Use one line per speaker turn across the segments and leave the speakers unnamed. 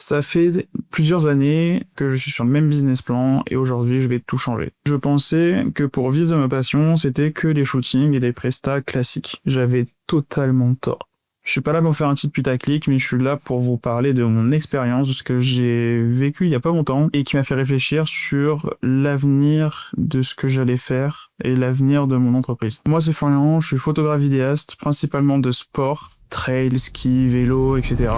Ça fait plusieurs années que je suis sur le même business plan et aujourd'hui je vais tout changer. Je pensais que pour vivre de ma passion, c'était que des shootings et des prestats classiques. J'avais totalement tort. Je suis pas là pour faire un titre putaclic, mais je suis là pour vous parler de mon expérience, de ce que j'ai vécu il y a pas longtemps et qui m'a fait réfléchir sur l'avenir de ce que j'allais faire et l'avenir de mon entreprise. Moi c'est Florian, je suis photographe vidéaste, principalement de sport, trail, ski, vélo, etc.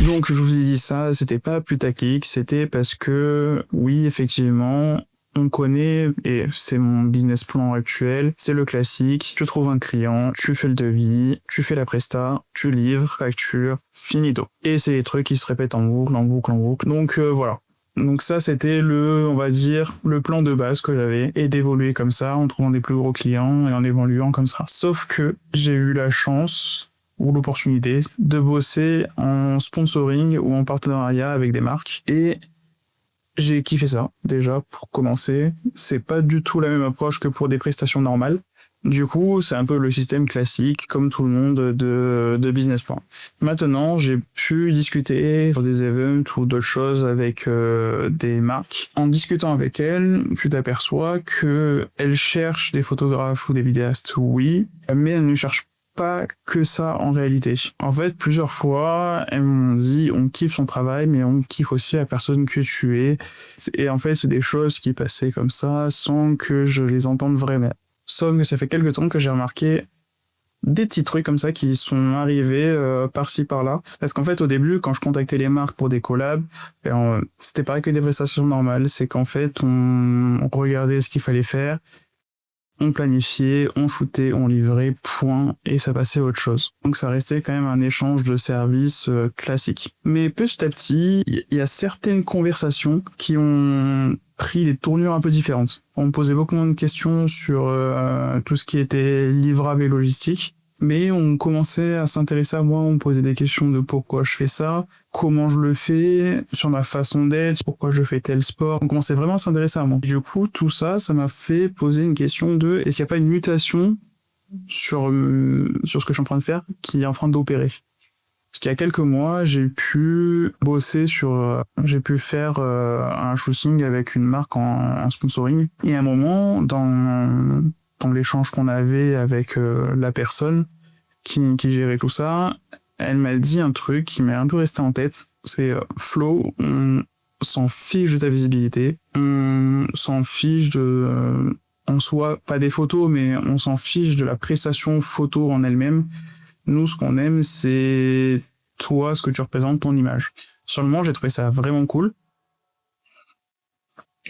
Donc je vous ai dit ça, c'était pas putaclic, c'était parce que oui effectivement on connaît, et c'est mon business plan actuel, c'est le classique, tu trouves un client, tu fais le devis, tu fais la presta, tu livres, facture, finito. Et c'est des trucs qui se répètent en boucle, en boucle, en boucle. Donc voilà. Donc ça c'était on va dire, le plan de base que j'avais, et d'évoluer comme ça, en trouvant des plus gros clients et en évoluant comme ça. Sauf que j'ai eu la chance ou l'opportunité de bosser en sponsoring ou en partenariat avec des marques, et j'ai kiffé ça, déjà, pour commencer. C'est pas du tout la même approche que pour des prestations normales. Du coup, c'est un peu le système classique, comme tout le monde, de business plan. Maintenant, j'ai pu discuter sur des events ou d'autres choses avec des marques. En discutant avec elles, tu t'aperçois que elles cherchent des photographes ou des vidéastes, oui, mais elles ne cherchent pas que ça en réalité. En fait, plusieurs fois, elles m'ont dit on kiffe son travail, mais on kiffe aussi la personne que tu es. Et en fait, c'est des choses qui passaient comme ça sans que je les entende vraiment. Sauf que ça fait quelques temps que j'ai remarqué des petits trucs comme ça qui sont arrivés par-ci par-là. Parce qu'en fait, au début, quand je contactais les marques pour des collabs, c'était pareil que des prestations normales. C'est qu'en fait, on regardait ce qu'il fallait faire, on planifiait, on shootait, on livrait, point, et ça passait à autre chose. Donc ça restait quand même un échange de services classique. Mais petit à petit, il y a certaines conversations qui ont pris des tournures un peu différentes. On me posait beaucoup moins de questions sur tout ce qui était livrable et logistique, mais on commençait à s'intéresser à moi, on me posait des questions de pourquoi je fais ça, comment je le fais, sur ma façon d'être, pourquoi je fais tel sport. On commençait vraiment à s'intéresser à moi. Du coup, tout ça, ça m'a fait poser une question de est-ce qu'il n'y a pas une mutation sur ce que je suis en train de faire qui est en train d'opérer. Parce qu'il y a quelques mois, j'ai pu faire un shooting avec une marque en sponsoring. Et à un moment, dans l'échange qu'on avait avec la personne qui gérait tout ça, elle m'a dit un truc qui m'est un peu resté en tête. C'est Flo, on s'en fiche de ta visibilité, on s'en fiche en soi, pas des photos, mais on s'en fiche de la prestation photo en elle-même. Nous, ce qu'on aime, c'est toi, ce que tu représentes, ton image. Sur le moment, j'ai trouvé ça vraiment cool.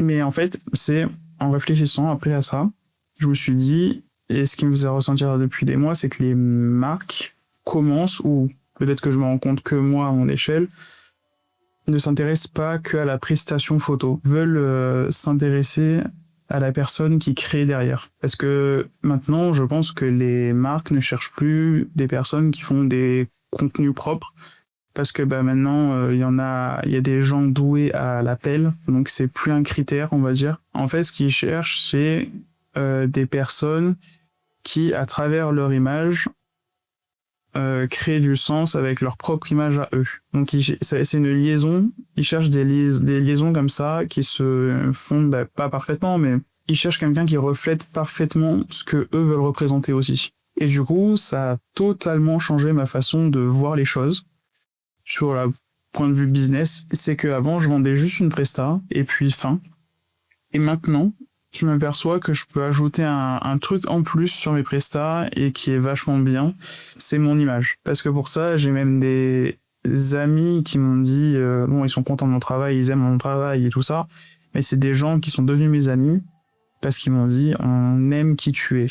Mais en fait, c'est en réfléchissant après à ça, je me suis dit, et ce qui me faisait ressentir depuis des mois, c'est que les marques commencent, ou peut-être que je me rends compte que moi, à mon échelle, ne s'intéressent pas que à la prestation photo, veulent s'intéresser à la personne qui crée derrière. Parce que maintenant, je pense que les marques ne cherchent plus des personnes qui font des contenus propres, parce que maintenant, il y a des gens doués à l'appel, donc c'est plus un critère, on va dire. En fait, ce qu'ils cherchent, c'est des personnes qui, à travers leur image, créent du sens avec leur propre image à eux. Donc c'est une liaison, ils cherchent des liaisons comme ça qui se font pas parfaitement, mais ils cherchent quelqu'un qui reflète parfaitement ce que eux veulent représenter aussi. Et du coup, ça a totalement changé ma façon de voir les choses sur le point de vue business. C'est qu'avant, je vendais juste une presta et puis fin. Et maintenant, je m'aperçois que je peux ajouter un truc en plus sur mes prestats et qui est vachement bien, c'est mon image. Parce que pour ça, j'ai même des amis qui m'ont dit bon, ils sont contents de mon travail, ils aiment mon travail et tout ça, mais c'est des gens qui sont devenus mes amis parce qu'ils m'ont dit on aime qui tu es.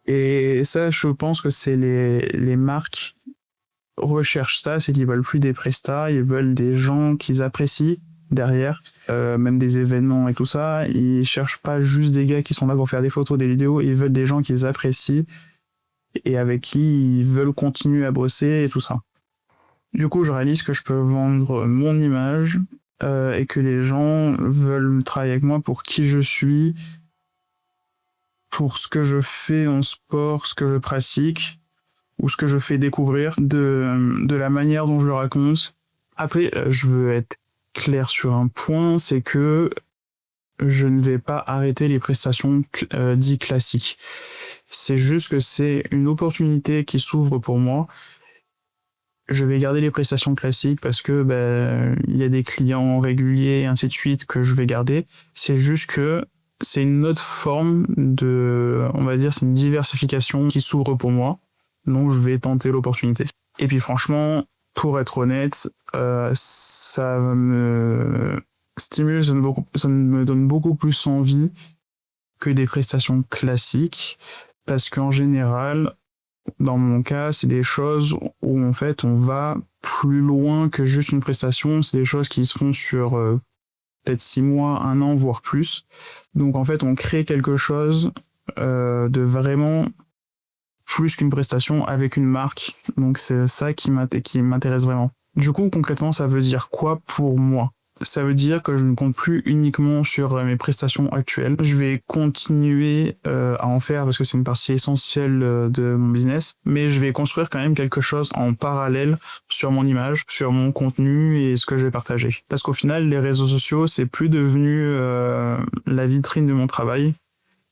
Et ça, je pense que c'est les marques recherchent ça, c'est qu'ils veulent plus des prestats, ils veulent des gens qu'ils apprécient derrière, même des événements et tout ça. Ils cherchent pas juste des gars qui sont là pour faire des photos, des vidéos, ils veulent des gens qu'ils apprécient et avec qui ils veulent continuer à bosser et tout ça. Du coup, je réalise que je peux vendre mon image et que les gens veulent travailler avec moi pour qui je suis, pour ce que je fais en sport, ce que je pratique, ou ce que je fais découvrir, de la manière dont je le raconte. Après, je veux être clair sur un point, c'est que je ne vais pas arrêter les prestations dites classiques. C'est juste que c'est une opportunité qui s'ouvre pour moi. Je vais garder les prestations classiques parce que il y a des clients réguliers et ainsi de suite que je vais garder. C'est juste que c'est une autre forme on va dire, c'est une diversification qui s'ouvre pour moi. Donc je vais tenter l'opportunité. Et puis franchement, pour être honnête, ça me stimule, ça me donne beaucoup plus envie que des prestations classiques, parce qu'en général, dans mon cas, c'est des choses où en fait on va plus loin que juste une prestation, c'est des choses qui se font sur peut-être 6 mois, 1 an, voire plus. Donc en fait on crée quelque chose de vraiment plus qu'une prestation avec une marque. Donc c'est ça qui m'intéresse vraiment. Du coup, concrètement, ça veut dire quoi pour moi ? Ça veut dire que je ne compte plus uniquement sur mes prestations actuelles. Je vais continuer à en faire parce que c'est une partie essentielle de mon business, mais je vais construire quand même quelque chose en parallèle sur mon image, sur mon contenu et ce que je vais partager. Parce qu'au final, les réseaux sociaux, c'est plus devenu la vitrine de mon travail.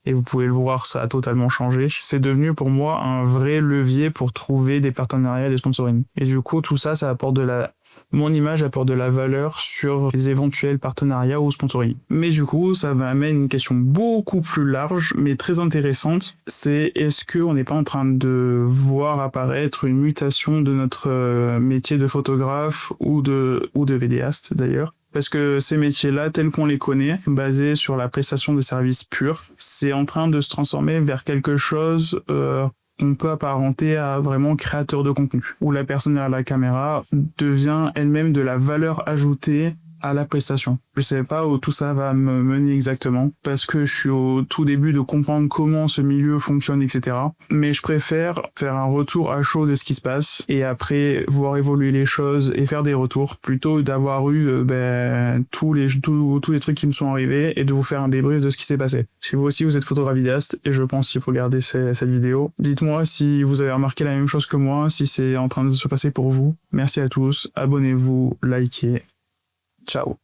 Et vous pouvez le voir, ça a totalement changé. C'est devenu pour moi un vrai levier pour trouver des partenariats et des sponsoring. Et du coup, tout ça, ça apporte mon image apporte de la valeur sur les éventuels partenariats ou sponsoring. Mais du coup, ça m'amène une question beaucoup plus large, mais très intéressante. C'est est-ce qu'on n'est pas en train de voir apparaître une mutation de notre métier de photographe ou de vidéaste d'ailleurs? Parce que ces métiers-là, tels qu'on les connaît, basés sur la prestation de services purs, c'est en train de se transformer vers quelque chose qu'on peut apparenter à vraiment créateur de contenu, où la personne à la caméra devient elle-même de la valeur ajoutée à la prestation. Je sais pas où tout ça va me mener exactement, parce que je suis au tout début de comprendre comment ce milieu fonctionne, etc. Mais je préfère faire un retour à chaud de ce qui se passe, et après voir évoluer les choses et faire des retours, plutôt d'avoir eu tous les trucs qui me sont arrivés, et de vous faire un débrief de ce qui s'est passé. Si vous aussi vous êtes photographe vidéaste, et je pense qu'il faut garder cette vidéo, dites-moi si vous avez remarqué la même chose que moi, si c'est en train de se passer pour vous. Merci à tous, abonnez-vous, likez. Ciao.